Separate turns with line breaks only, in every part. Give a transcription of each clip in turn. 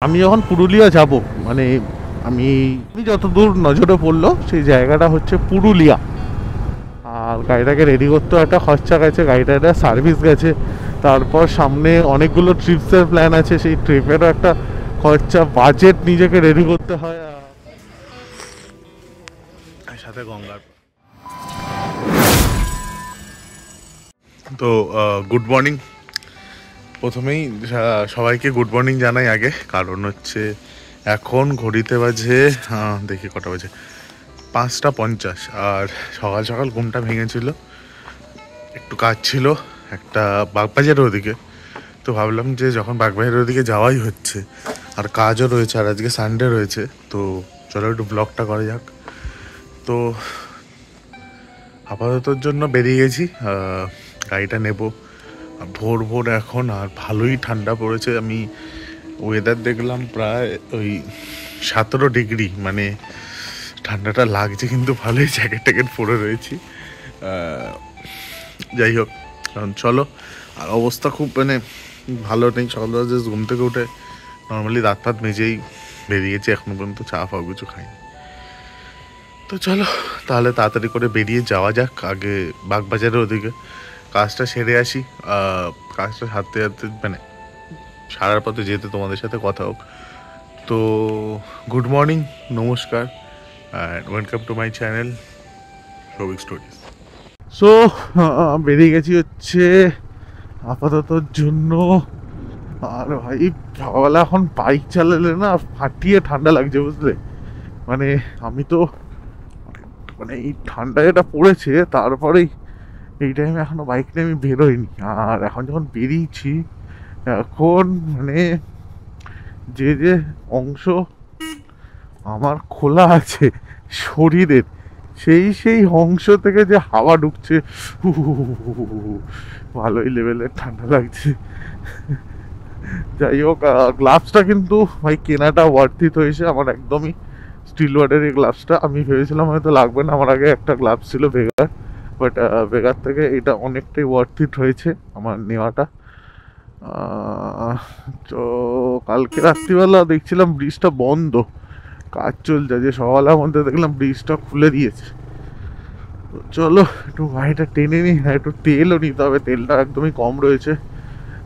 আমি যখন পুরুলিয়া যাব, মানে আমি যতদূর নজরে পড়লো সেই জায়গাটা হচ্ছে পুরুলিয়া। আর গাড়িটাকে রেডি করতেও একটা খরচা গেছে, গাড়িটা একটা সার্ভিস গেছে, তারপর সামনে অনেকগুলো ট্রিপসের প্ল্যান আছে, সেই ট্রিপেরও একটা খরচা, বাজেট নিজেকে রেডি করতে হয়। আর সাথে গঙ্গার তো গুড মর্নিং। প্রথমেই সবাইকে গুড মর্নিং জানাই আগে, কারণ হচ্ছে এখন ঘড়িতে বাজে দেখি কটা বাজে, 5:50। আর সকাল সকাল ঘুমটা ভেঙেছিল, একটু কাজ ছিল একটা বাগবাজারের ওদিকে। তো ভাবলাম যে যখন বাগবাজারের ওদিকে যাওয়াই হচ্ছে আর কাজও রয়েছে, আর আজকে সানডে রয়েছে, তো চলো একটু ব্লগটা করা যাক। তো আপাততর জন্য বেরিয়ে গেছি, গাড়িটা নেব ভোর ভোর এখন। আর ভালোই ঠান্ডা পড়েছে, আমি ওয়েদার দেখলাম প্রায় ওই 17 ডিগ্রি, মানে ঠান্ডাটা লাগছে কিন্তু ভালোই, জ্যাকেট ট্যাকেট পরে রয়েছি। যাই হোক, কারণ চলো। আর অবস্থা খুব মানে ভালো নেই, সকালবেলা জাস্ট ঘুম থেকে উঠে নর্মালি দাঁত ফাত মেজেই বেরিয়েছি, এখনো পর্যন্ত চা ফা কিছু খাইনি। তো চলো তাহলে তাড়াতাড়ি করে বেরিয়ে যাওয়া যাক, আগে বাগবাজারের ওদিকে কাজটা সেরে আসি। কাজটা সারতে সারতে মানে সারার পথে যেতে তোমাদের সাথে কথা হোক। তো গুড মর্নিং, নমস্কার, and welcome to my channel Souvik stories. So বেরিয়ে গেছি হচ্ছে আপাততর জন্য। আর ভাই সকালবেলা এখন বাইক চালালে না ফাটিয়ে ঠান্ডা লাগছে, বুঝলে। মানে আমি তো মানে এই ঠান্ডা যেটা পড়েছে, তারপরেই এই টাইমে এখনো বাইক নিয়ে আমি বেরোইনি। আর এখন যখন বেরিয়েছি, এখন মানে যে যে অংশ আমার খোলা আছে শরীরের, সেই অংশ থেকে যে হাওয়া ঢুকছে, ভালোই লেভেলের ঠান্ডা লাগছে। যাই হোক, গ্লাভসটা কিন্তু ভাই কেনাটা ওয়ার্থিত হয়েছে আমার, একদমই স্টিল ওয়ার্ডের এই গ্লাভসটা। আমি ভেবেছিলাম হয়তো লাগবে না, আমার আগে একটা গ্লাভস ছিল ভেগার, বাট ভেগার থেকে এটা অনেকটাই ওয়ার্থিত হয়েছে আমার নেওয়াটা। তো কালকে রাত্রিবেলা দেখছিলাম ব্রিজটা বন্ধ, কাজ চলছে, যে সকালের মধ্যে দেখলাম ব্রিজটা খুলে দিয়েছে। তো চলো একটু গাড়িটা টেনে নিই, হ্যাঁ একটু তেলও নিতে হবে, তেলটা একদমই কম রয়েছে।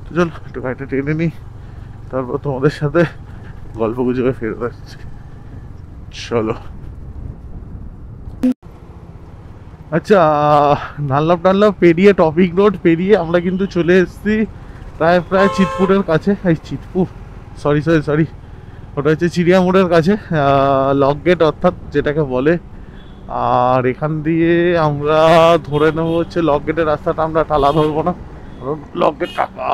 তো চলো একটু গাড়িটা টেনে নিই, তারপর তোমাদের সাথে গল্প গুজবে ফেরত আসছি। চলো। আচ্ছা, নাল্লাব পেরিয়ে, টপিক রোড পেরিয়ে আমরা কিন্তু চলে এসেছি প্রায় চিতপুরের কাছে। এই চিতপুর, সরি, ওটা হচ্ছে চিড়িয়া মোড়ের কাছে, লক গেট অর্থাৎ যেটাকে বলে। আর এখান দিয়ে আমরা ধরে নেবো হচ্ছে লক গেটের রাস্তাটা, আমরা টালা ধরবো না, কারণ লক গেট কাকা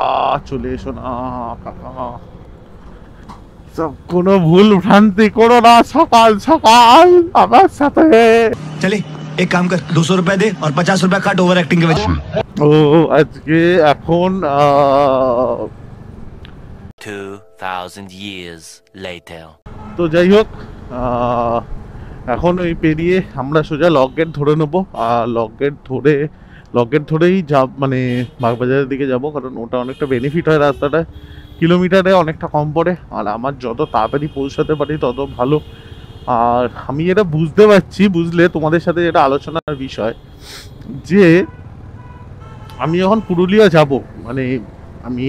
চলে এসো না কাকা, সব কোনো ভুল ভ্রান্তি করো না সকাল সকাল আমার সাথে।
चले एक काम कर 200 रुपए दे और 50 रुपए काट ओवर एक्टिंग के वजह।
ও আজকে এখন
2000 years later.
তো যাই হোক, এখন ওই পেরিয়ে আমরা সোজা লক গেট ধরে নেবো। আর লক গেট ধরেই মানে বাগবাজারের দিকে যাব, কারণ ওটা অনেকটা বেনিফিট হয় রাস্তাটা, কিলোমিটারে অনেকটা কম পড়ে। আর আমার যত তাড়াতাড়ি পৌঁছাতে পারি তত ভালো। আর আমি এটা বুঝতে পারছি, বুঝলে, তোমাদের সাথে যেটা আলোচনার বিষয়, যে আমি যখন পুরুলিয়া যাব, মানে আমি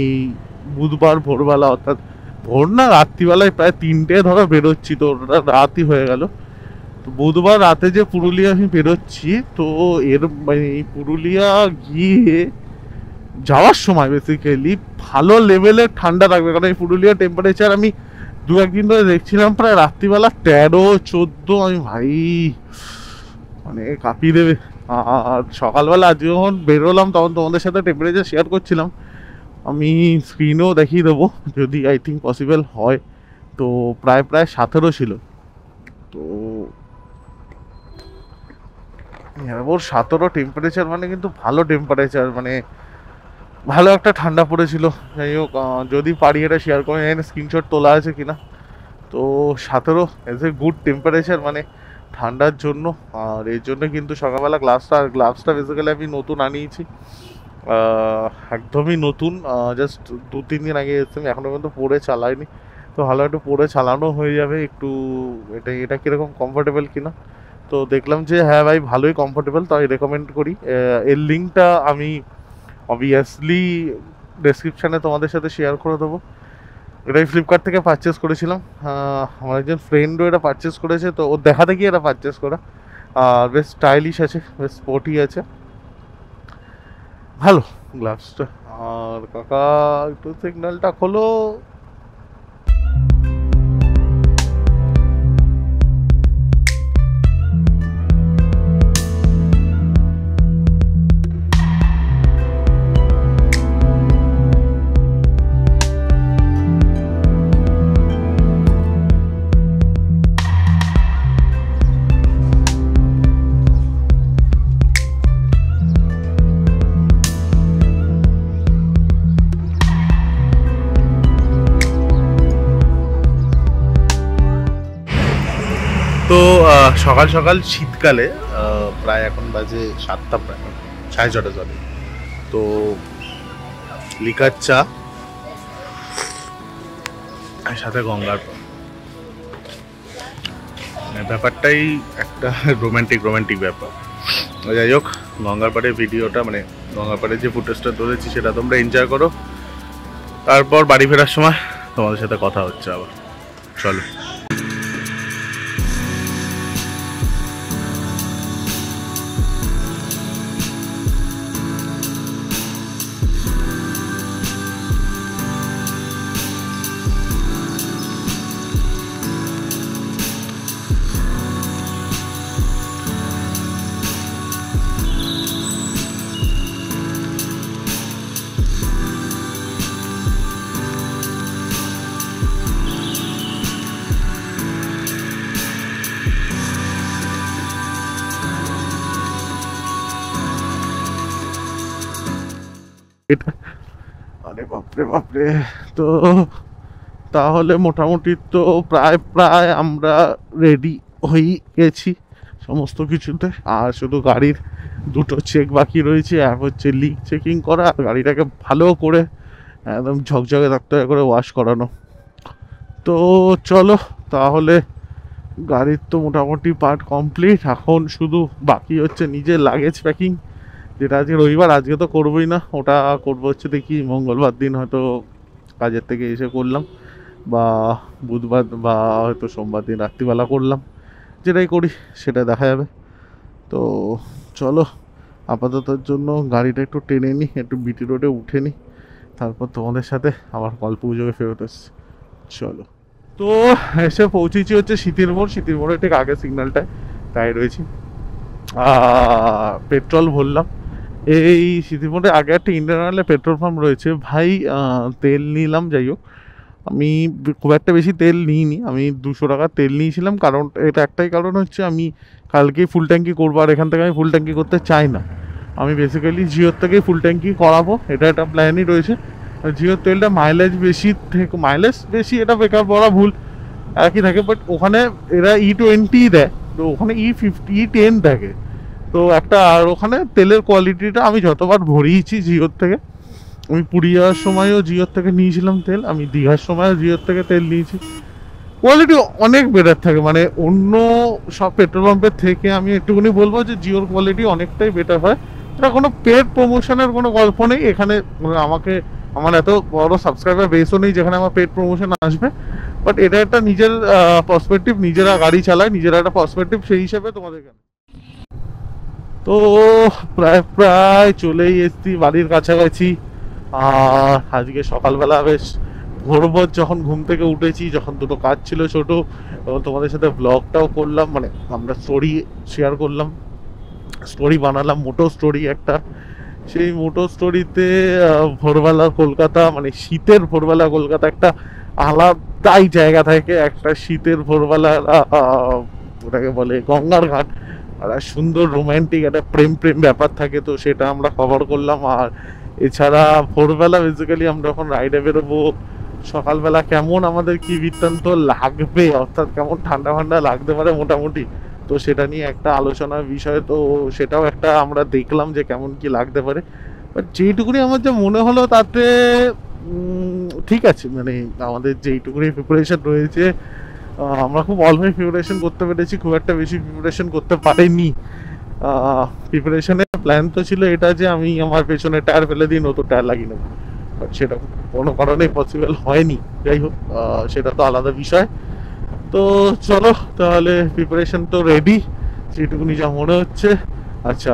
বুধবার ভোরবেলা, অর্থাৎ ভোর না রাত্রিবেলায় প্রায় 3টে ধরো বেরোচ্ছি, তো ওটা রাতই হয়ে গেল। তো বুধবার রাতে যে পুরুলিয়া আমি বেরোচ্ছি, তো এর মানে এই পুরুলিয়া গিয়ে যাওয়ার সময় বেসিক্যালি ভালো লেভেলের ঠান্ডা থাকবে, কারণ এই পুরুলিয়ার টেম্পারেচার আমি 2-1 দিন ধরে দেখছিলাম প্রায় রাত্রিবেলা 13-14। আমি ভাই মানে কাঁপিয়ে দেবে। আর সকালবেলা আজ যখন বেরোলাম তখন তোমাদের সাথে টেম্পারেচার শেয়ার করছিলাম, আমি স্ক্রিনেও দেখিয়ে দেবো যদি আই থিঙ্ক পসিবল হয়। তো প্রায় 17 ছিল। তো ওর 17 টেম্পারেচার মানে কিন্তু ভালো টেম্পারেচার, মানে ভালো একটা ঠান্ডা পড়েছিল। যাই হোক, যদি পারি এটা শেয়ার করে, জানি না স্ক্রিনশট তোলা আছে কিনা। তো 17 এজ এ গুড টেম্পারেচার মানে ঠান্ডার জন্য। আর এর জন্য কিন্তু সকালবেলা গ্লাভসটা বেসিক্যালি আমি নতুন আনিয়েছি, একদমই নতুন, জাস্ট 2-3 দিন আগে এসেছি, আমি এখনো পর্যন্ত পরে চালাইনি। তো ভালো একটু পরে চালানো হয়ে যাবে একটু। এটা কীরকম কমফোর্টেবল কিনা, তো দেখলাম যে হ্যাঁ ভাই ভালোই কমফোর্টেবল, তাই রেকমেন্ড করি। এর লিঙ্কটা আমি অবভিয়াসলি ডেসক্রিপশানে তোমাদের সাথে শেয়ার করে দেবো। এটাই ফ্লিপকার্ট থেকে পারচেস করেছিলাম। আমার একজন ফ্রেন্ডও এটা পারচেস করেছে, তো ওর দেখা দেখি এটা পারচেস করা। আর বেশ স্টাইলিশ আছে, বেশ স্পোর্টি আছে, ভালো গ্লাভসটা। আর কাকা একটু সিগন্যালটা খোলো। তো সকাল সকাল শীতকালে প্রায় এখন বাজে 7টা, প্রায় 6:30 চলে। তো লিকার চা আর সাথে গঙ্গার পাড়, মানে ব্যাপারটাই একটা রোমান্টিক ব্যাপার। যাই হোক, গঙ্গার পাড়ের ভিডিওটা, মানে গঙ্গার পাড়ের যে ফুটেজটা ধরেছি সেটা তোমরা এনজয় করো। তারপর বাড়ি ফেরার সময় তোমাদের সাথে কথা হচ্ছে আবার। চলো। এটা আরে বাপরে বাপরে। তো তাহলে মোটামুটি তো প্রায় আমরা রেডি হয়ে গেছি সমস্ত কিছুতে। আর শুধু গাড়ির দুটো চেক বাকি রয়েছে, এক হচ্ছে লিক চেকিং করা, আর গাড়িটাকে ভালো করে একদম ঝকঝকে থাকতে করে ওয়াশ করানো। তো চলো তাহলে, গাড়ির তো মোটামুটি পার্ট কমপ্লিট, এখন শুধু বাকি হচ্ছে নিজের লাগেজ প্যাকিং, যেটা আজকে রবিবার, আজকে তো করবোই না, ওটা করবো হচ্ছে দেখি মঙ্গলবার দিন হয়তো কাজের থেকে এসে করলাম, বা বুধবার বা হয়তো সোমবার দিন রাত্রিবেলা করলাম, যেটাই করি সেটা দেখা যাবে। তো চলো আপাততর জন্য গাড়িটা একটু টেনে নিই, একটু বিটি রোডে উঠে নিই, তারপর তোমাদের সাথে আবার গল্প গুজবে ফেরত এসছি। চলো। তো এসে পৌঁছেছি হচ্ছে স্মৃতির মোড়ে ঠিক আগে সিগন্যালটায় তাই রয়েছি। পেট্রোল ভরলাম এই স্মৃতির মোড়ে আগে একটা ইন্ডিয়ান অয়েলে পেট্রোল পাম্প রয়েছে ভাই। তেল নিলাম, যাই হোক আমি খুব একটা বেশি তেল নিইনি, আমি 200 টাকার তেল নিয়েছিলাম। কারণ এটা একটাই কারণ হচ্ছে আমি কালকেই ফুল ট্যাঙ্কি করবো, আর এখান থেকে আমি ফুল ট্যাঙ্কি করতে চাই না, আমি বেসিক্যালি জিওর থেকেই ফুল ট্যাঙ্কি করাবো, এটা একটা প্ল্যানই রয়েছে। জিওর তেলটা মাইলেজ বেশি এটা বেকার বলা ভুল, একই থাকে, বাট ওখানে এরা E20 দেয়, তো ওখানে E10 থাকে। তো একটা, আর ওখানে তেলের কোয়ালিটিটা আমি যতবার ভরিয়েছি জিওর থেকে, আমি পুরী যাওয়ার সময়ও জিওর থেকে নিয়েছিলাম তেল, আমি দীঘার সময়ও জিওর থেকে তেল নিয়েছি, কোয়ালিটি অনেক বেটার থাকে, মানে অন্য সব পেট্রোল পাম্পের থেকে আমি একটুখানি বলবো যে জিওর কোয়ালিটি অনেকটাই বেটার হয়। এটা কোনো পেড প্রমোশনের কোনো গল্প নেই এখানে, আমার এত বড় সাবস্ক্রাইবার বেসও নেই যেখানে আমার পেড প্রমোশন আসবে, বাট এটা একটা নিজের পার্সপেক্টিভ, নিজেরা গাড়ি চালায়, নিজেরা একটা পার্সপেক্টিভ, সেই হিসেবে তোমাদের এখানে। তো প্রায় চলেই এসছি বাড়ির কাছাকাছি। আর আজকে সকালবেলা বেশ ভোর যখন ঘুম থেকে উঠেছি, যখন দুটো কাজ ছিল ছোট, তখন তোমাদের সাথে ব্লগটাও করলাম, মানে আমরা স্টোরি শেয়ার করলাম, স্টোরি বানালাম, মোটো স্টোরি একটা। সেই মোটো স্টোরিতে ভোরবেলা কলকাতা, মানে শীতের ভোরবেলা কলকাতা একটা আলাদাই জায়গা থাকে, একটা শীতের ভোরবেলা ওটাকে বলে গঙ্গার ঘাট, আর সুন্দর রোমান্টিক একটা প্রেম ব্যাপার থাকে, তো সেটা আমরা কভার করলাম। আর এছাড়া ভোরবেলা বেসিক্যালি আমরা যখন রাইডে বেরোবো, সকালবেলা কেমন আমাদের কি বৃত্তান্ত লাগবে, অর্থাৎ কেমন ঠান্ডা লাগতে পারে মোটামুটি, তো সেটা নিয়ে একটা আলোচনার বিষয়, তো সেটাও একটা আমরা দেখলাম যে কেমন কি লাগতে পারে। বাট যেইটুকুনি আমার যে মনে হলো তাতে ঠিক আছে, মানে আমাদের যেইটুকুনি প্রিপারেশন রয়েছে আমরা খুব অল্পই প্রিপারেশন করতে পেরেছি, খুব একটা বেশি প্রিপারেশন করতে পারিনি। প্রিপারেশনের প্ল্যান তো ছিল এটা যে আমি আমার পেছনে টায়ার ফেলে দিয়ে নতুন টায়ার লাগিয়ে নেবো, বাট সেটা কোনো কারণে পসিবল হয়নি। যাই হোক, সেটা তো আলাদা বিষয়। তো চলো তাহলে, প্রিপারেশন তো রেডি যেটুকুনি যা মনে হচ্ছে। আচ্ছা,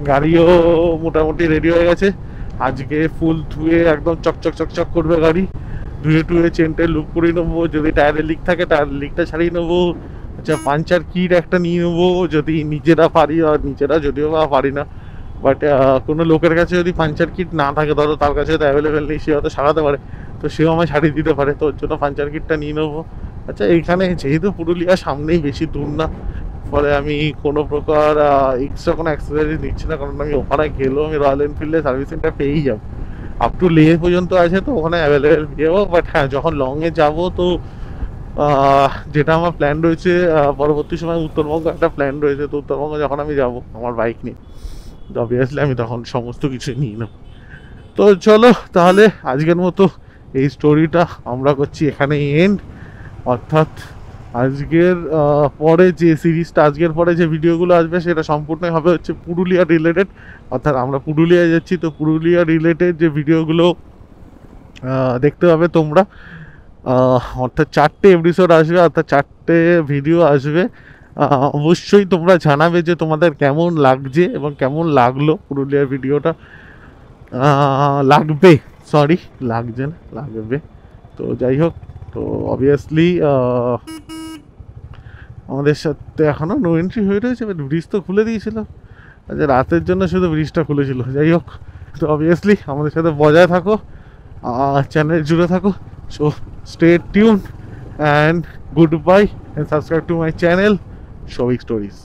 গাড়িও মোটামুটি রেডি হয়ে গেছে। আজকে ফুল ধুয়ে একদম চকচক চকচক করবে গাড়ি, ধুয়ে টুয়ে চেনটে লুক করে নেবো, যদি টায়ারের লিক থাকে টায়ারের লিকটা ছাড়িয়ে নেবো। আচ্ছা, পাঞ্চার কিট একটা নিয়ে নেবো যদি নিজেরা পারি, আর নিজেরা যদিও বা পারি না, বাট কোনো লোকের কাছে যদি পাঞ্চার কিট না থাকে, ধরো তার কাছে হয়তো অ্যাভেলেবেল নেই, সে হয়তো সারাতে পারে, তো সেও আমায় সারিয়ে দিতে পারে, তো ওর জন্য পাঞ্চার কিটটা নিয়ে নেবো। আচ্ছা, এইখানে যেহেতু পুরুলিয়া সামনেই, বেশি দূর না, ফলে আমি কোনো প্রকার এক্সট্রা কোনো অ্যাক্সেসরিজ নিচ্ছি না, কারণ আমি ওখানে গেলেও আমি রয়্যাল এনফিল্ডের সার্ভিসিংটা পেয়েই যাবো। আপ টু লে পর্যন্ত আছে, তো ওখানে অ্যাভেলেবেল পেয়ে যাবো। বাট হ্যাঁ, যখন লংয়ে যাবো তো যেটা আমার প্ল্যান রয়েছে, পরবর্তী সময় উত্তরবঙ্গ একটা প্ল্যান রয়েছে, তো উত্তরবঙ্গ যখন আমি যাব আমার বাইক নিয়ে, তো অবভিয়াসলি আমি তখন সমস্ত কিছু নিয়ে নেব। তো চলো তাহলে, আজকের মতো এই স্টোরিটা আমরা করছি এখানে এন্ড। অর্থাৎ আজকের পরে যে সিরিজটা, আজকের পরে যে ভিডিওগুলো আসবে সেটা সম্পূর্ণই হবে হচ্ছে পুরুলিয়া রিলেটেড। অর্থাৎ আমরা পুরুলিয়ায় যাচ্ছি, তো পুরুলিয়া রিলেটেড যে ভিডিওগুলো দেখতে পাবে তোমরা, অর্থাৎ 4টে এপিসোড আসবে, অর্থাৎ 4টে ভিডিও আসবে। অবশ্যই তোমরা জানাবে যে তোমাদের কেমন লাগছে এবং কেমন লাগলো পুরুলিয়ার ভিডিওটা। লাগবে, সরি লাগছে না, লাগবে। তো যাই হোক, তো অবভিয়াসলি আমাদের সাথে এখনও নো এন্ট্রি হয়ে রয়েছে, বাট ব্রিজ তো খুলে দিয়েছিল। আচ্ছা, রাতের জন্য শুধু ব্রিজটা খুলেছিল। যাই হোক, তো অবভিয়াসলি আমাদের সাথে বজায় থাকো, চ্যানেল জুড়ে থাকো। So stay tune and good bye, and subscribe to my channel Shouvik stories.